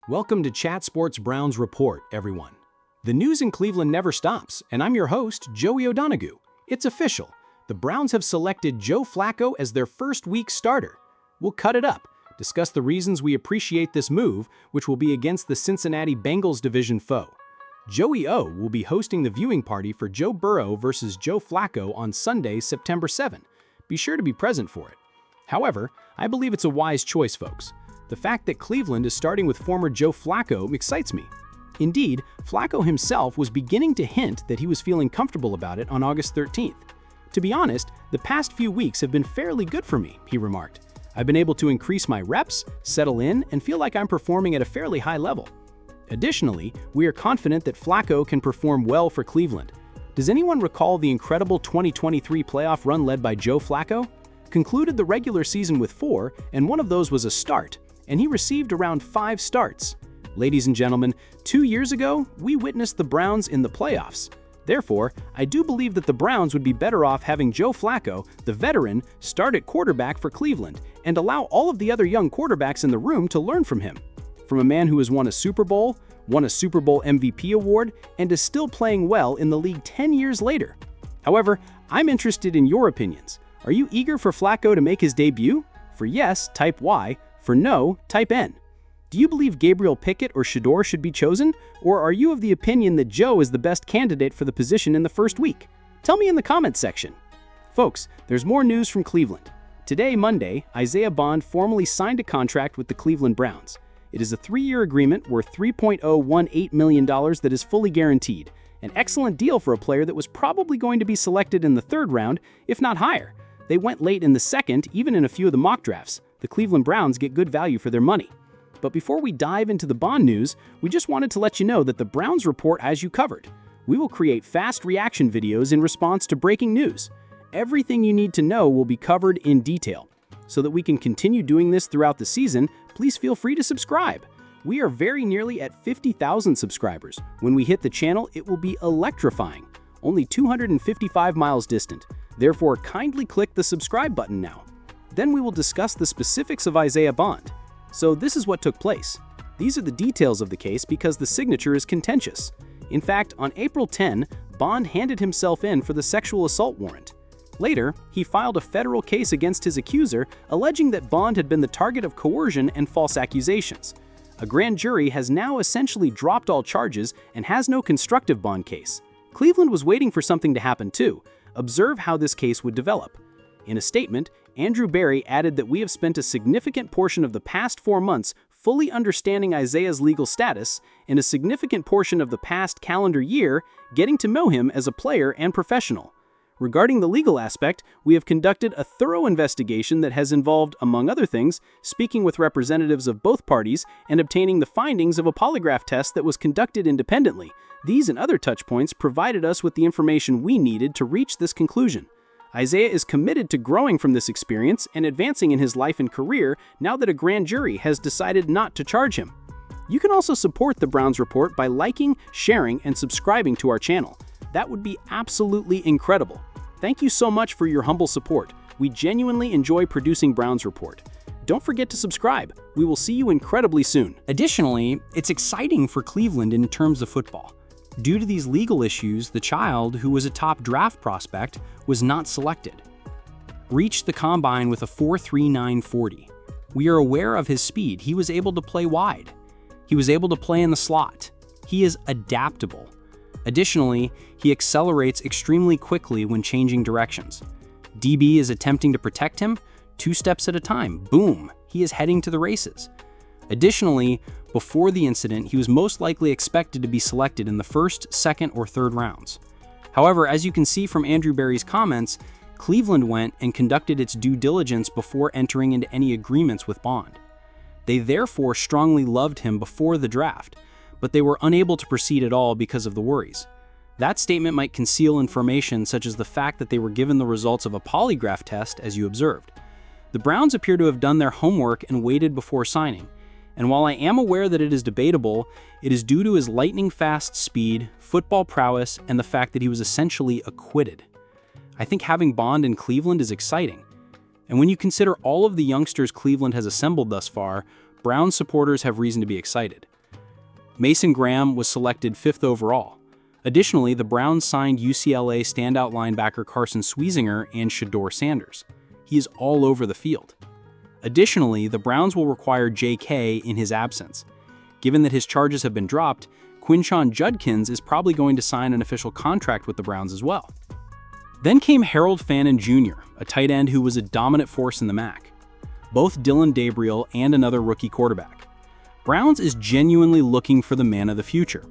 Welcome to Chat Sports Browns Report, everyone. The news in Cleveland never stops, and I'm your host, Joey O'Donoghue. It's official. The Browns have selected Joe Flacco as their first-week starter. We'll cut it up, discuss the reasons we appreciate this move, which will be against the Cincinnati Bengals division foe. Joey O will be hosting the viewing party for Joe Burrow versus Joe Flacco on Sunday, September 7. Be sure to be present for it. However, I believe it's a wise choice, folks. The fact that Cleveland is starting with former Joe Flacco excites me. Indeed, Flacco himself was beginning to hint that he was feeling comfortable about it on August 13th. To be honest, the past few weeks have been fairly good for me, he remarked. I've been able to increase my reps, settle in, and feel like I'm performing at a fairly high level. Additionally, we are confident that Flacco can perform well for Cleveland. Does anyone recall the incredible 2023 playoff run led by Joe Flacco? Concluded the regular season with 4, and one of those was a start, and he received around 5 starts. Ladies and gentlemen, 2 years ago, we witnessed the Browns in the playoffs. Therefore, I do believe that the Browns would be better off having Joe Flacco, the veteran, start at quarterback for Cleveland and allow all of the other young quarterbacks in the room to learn from him. From a man who has won a Super Bowl MVP award, and is still playing well in the league 10 years later. However, I'm interested in your opinions. Are you eager for Flacco to make his debut? For yes, type Y. For no, type N. Do you believe Gabriel Pickett or Shedeur should be chosen, or are you of the opinion that Joe is the best candidate for the position in the first week? Tell me in the comments section. Folks, there's more news from Cleveland. Today, Monday, Isaiah Bond formally signed a contract with the Cleveland Browns. It is a 3-year agreement worth $3.018 million that is fully guaranteed. An excellent deal for a player that was probably going to be selected in the 3rd round, if not higher. They went late in the 2nd, even in a few of the mock drafts. The Cleveland Browns get good value for their money. But before we dive into the Bond news, we just wanted to let you know that the Browns report as you covered. We will create fast reaction videos in response to breaking news. Everything you need to know will be covered in detail. So that we can continue doing this throughout the season, please feel free to subscribe. We are very nearly at 50,000 subscribers. When we hit the channel, it will be electrifying. Only 255 miles distant. Therefore, kindly click the subscribe button now. Then we will discuss the specifics of Isaiah Bond. So this is what took place. These are the details of the case because the signature is contentious. In fact, on April 10, Bond handed himself in for the sexual assault warrant. Later, he filed a federal case against his accuser, alleging that Bond had been the target of coercion and false accusations. A grand jury has now essentially dropped all charges and has no constructive Bond case. Cleveland was waiting for something to happen too. Observe how this case would develop. In a statement, Andrew Berry added that we have spent a significant portion of the past 4 months fully understanding Isaiah's legal status and a significant portion of the past calendar year getting to know him as a player and professional. Regarding the legal aspect, we have conducted a thorough investigation that has involved, among other things, speaking with representatives of both parties and obtaining the findings of a polygraph test that was conducted independently. These and other touchpoints provided us with the information we needed to reach this conclusion. Isaiah is committed to growing from this experience and advancing in his life and career now that a grand jury has decided not to charge him. You can also support the Browns Report by liking, sharing, and subscribing to our channel. That would be absolutely incredible. Thank you so much for your humble support. We genuinely enjoy producing Browns Report. Don't forget to subscribe. We will see you incredibly soon. Additionally, it's exciting for Cleveland in terms of football. Due to these legal issues, the child, who was a top draft prospect, was not selected. Reached the combine with a 4.39 40. We are aware of his speed. He was able to play wide. He was able to play in the slot. He is adaptable. Additionally, he accelerates extremely quickly when changing directions. DB is attempting to protect him 2 steps at a time. Boom, he is heading to the races. Additionally, before the incident, he was most likely expected to be selected in the 1st, 2nd, or 3rd rounds. However, as you can see from Andrew Berry's comments, Cleveland went and conducted its due diligence before entering into any agreements with Bond. They therefore strongly loved him before the draft, but they were unable to proceed at all because of the worries. That statement might conceal information such as the fact that they were given the results of a polygraph test, as you observed. The Browns appear to have done their homework and waited before signing. And while I am aware that it is debatable, it is due to his lightning-fast speed, football prowess, and the fact that he was essentially acquitted. I think having Bond in Cleveland is exciting. And when you consider all of the youngsters Cleveland has assembled thus far, Browns supporters have reason to be excited. Mason Graham was selected 5th overall. Additionally, the Browns signed UCLA standout linebacker Carson Sweezinger and Shedeur Sanders. He is all over the field. Additionally, the Browns will require J.K. in his absence. Given that his charges have been dropped, Quinshon Judkins is probably going to sign an official contract with the Browns as well. Then came Harold Fannin Jr., a tight end who was a dominant force in the MAC. Both Dylan Gabriel and another rookie quarterback. Browns is genuinely looking for the man of the future.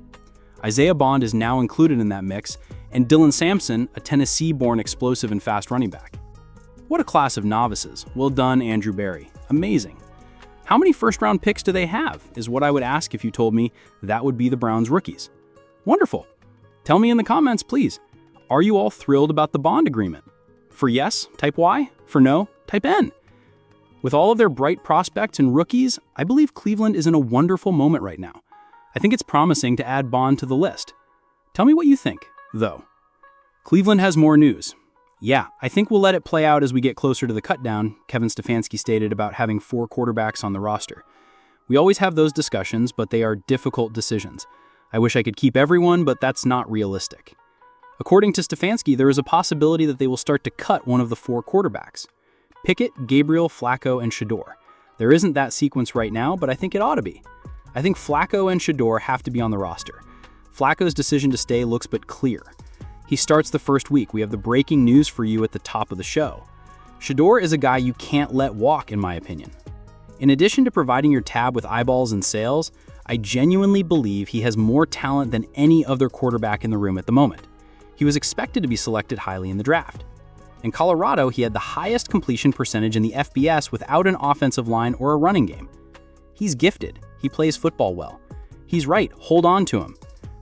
Isaiah Bond is now included in that mix, and Dylan Sampson, a Tennessee-born explosive and fast running back. What a class of novices. Well done, Andrew Berry. Amazing. How many first-round picks do they have, is what I would ask if you told me that would be the Browns' rookies. Wonderful. Tell me in the comments, please. Are you all thrilled about the Bond agreement? For yes, type Y. For no, type N. With all of their bright prospects and rookies, I believe Cleveland is in a wonderful moment right now. I think it's promising to add Bond to the list. Tell me what you think, though. Cleveland has more news. Yeah, I think we'll let it play out as we get closer to the cutdown, Kevin Stefanski stated about having 4 quarterbacks on the roster. We always have those discussions, but they are difficult decisions. I wish I could keep everyone, but that's not realistic. According to Stefanski, there is a possibility that they will start to cut one of the 4 quarterbacks. Pickett, Gabriel, Flacco, and Shedeur. There isn't that sequence right now, but I think it ought to be. I think Flacco and Shedeur have to be on the roster. Flacco's decision to stay looks but clear. He starts the first week. We have the breaking news for you at the top of the show. Shedeur is a guy you can't let walk, in my opinion. In addition to providing your tab with eyeballs and sales, I genuinely believe he has more talent than any other quarterback in the room at the moment. He was expected to be selected highly in the draft. In Colorado, he had the highest completion percentage in the FBS without an offensive line or a running game. He's gifted. He plays football well. He's right. Hold on to him.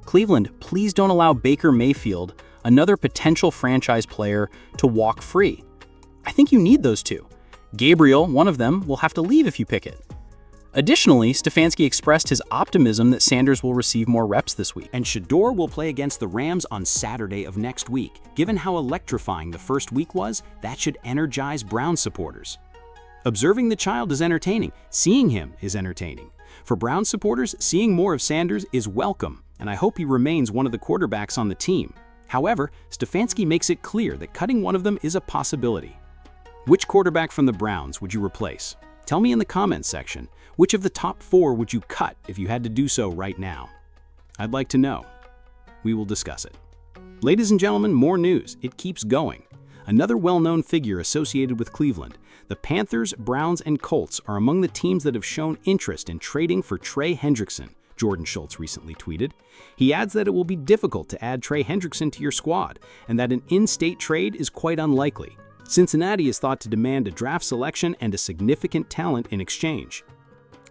Cleveland, please don't allow Baker Mayfield, another potential franchise player, to walk free. I think you need those 2. Gabriel, one of them, will have to leave if you pick it. Additionally, Stefanski expressed his optimism that Sanders will receive more reps this week. And Shedeur will play against the Rams on Saturday of next week. Given how electrifying the first week was, that should energize Browns supporters. Observing the child is entertaining. Seeing him is entertaining. For Browns supporters, seeing more of Sanders is welcome, and I hope he remains one of the quarterbacks on the team. However, Stefanski makes it clear that cutting one of them is a possibility. Which quarterback from the Browns would you replace? Tell me in the comments section. Which of the top 4 would you cut if you had to do so right now? I'd like to know. We will discuss it. Ladies and gentlemen, more news. It keeps going. Another well-known figure associated with Cleveland, the Panthers, Browns, and Colts are among the teams that have shown interest in trading for Trey Hendrickson, Jordan Schultz recently tweeted. He adds that it will be difficult to add Trey Hendrickson to your squad, and that an in-state trade is quite unlikely. Cincinnati is thought to demand a draft selection and a significant talent in exchange.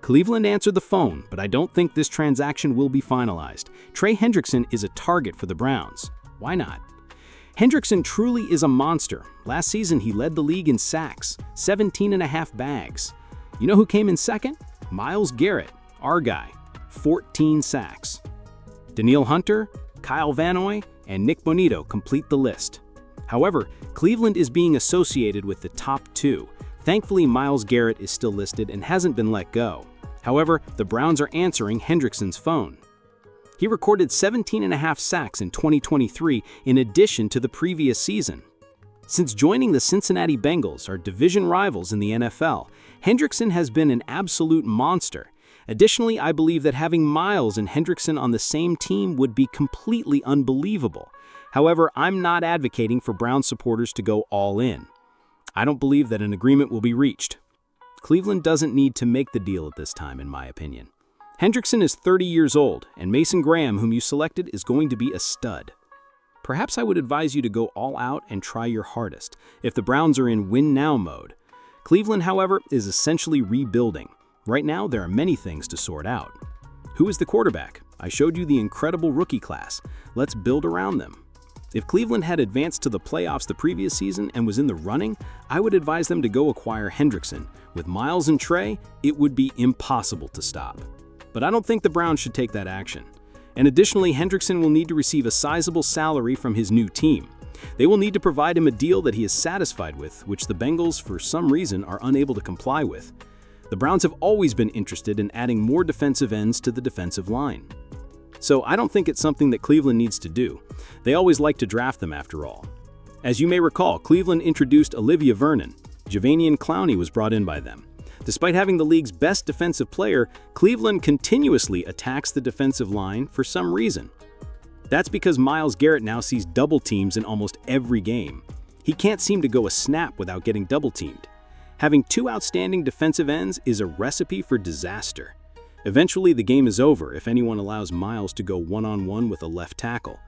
Cleveland answered the phone, but I don't think this transaction will be finalized. Trey Hendrickson is a target for the Browns. Why not? Hendrickson truly is a monster. Last season, he led the league in sacks, 17.5 bags. You know who came in second? Myles Garrett, our guy, 14 sacks. Danielle Hunter, Kyle Van Noy, and Nick Bonito complete the list. However, Cleveland is being associated with the top 2. Thankfully, Myles Garrett is still listed and hasn't been let go. However, the Browns are answering Hendrickson's phone. He recorded 17.5 sacks in 2023 in addition to the previous season. Since joining the Cincinnati Bengals, our division rivals in the NFL, Hendrickson has been an absolute monster. Additionally, I believe that having Myles and Hendrickson on the same team would be completely unbelievable. However, I'm not advocating for Browns supporters to go all in. I don't believe that an agreement will be reached. Cleveland doesn't need to make the deal at this time, in my opinion. Hendrickson is 30 years old, and Mason Graham, whom you selected, is going to be a stud. Perhaps I would advise you to go all out and try your hardest, if the Browns are in win-now mode. Cleveland, however, is essentially rebuilding. Right now, there are many things to sort out. Who is the quarterback? I showed you the incredible rookie class. Let's build around them. If Cleveland had advanced to the playoffs the previous season and was in the running, I would advise them to go acquire Hendrickson. With Myles and Trey, it would be impossible to stop. But I don't think the Browns should take that action. And additionally, Hendrickson will need to receive a sizable salary from his new team. They will need to provide him a deal that he is satisfied with, which the Bengals, for some reason, are unable to comply with. The Browns have always been interested in adding more defensive ends to the defensive line. so I don't think it's something that Cleveland needs to do. They always like to draft them after all. As you may recall, Cleveland introduced Olivia Vernon. Javanian Clowney was brought in by them. Despite having the league's best defensive player, Cleveland continuously attacks the defensive line for some reason. That's because Myles Garrett now sees double teams in almost every game. He can't seem to go a snap without getting double teamed. Having two outstanding defensive ends is a recipe for disaster. Eventually, the game is over if anyone allows Myles to go one-on-one with a left tackle.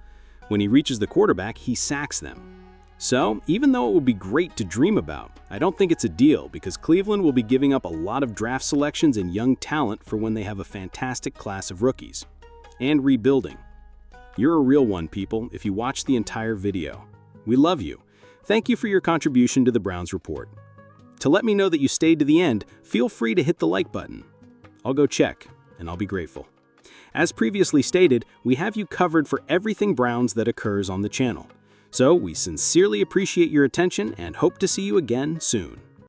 When he reaches the quarterback, he sacks them. So, even though it would be great to dream about, I don't think it's a deal because Cleveland will be giving up a lot of draft selections and young talent for when they have a fantastic class of rookies. And rebuilding. You're a real one, people, if you watch the entire video. We love you. Thank you for your contribution to the Browns Report. To let me know that you stayed to the end, feel free to hit the like button. I'll go check, and I'll be grateful. As previously stated, we have you covered for everything Browns that occurs on the channel. So we sincerely appreciate your attention and hope to see you again soon.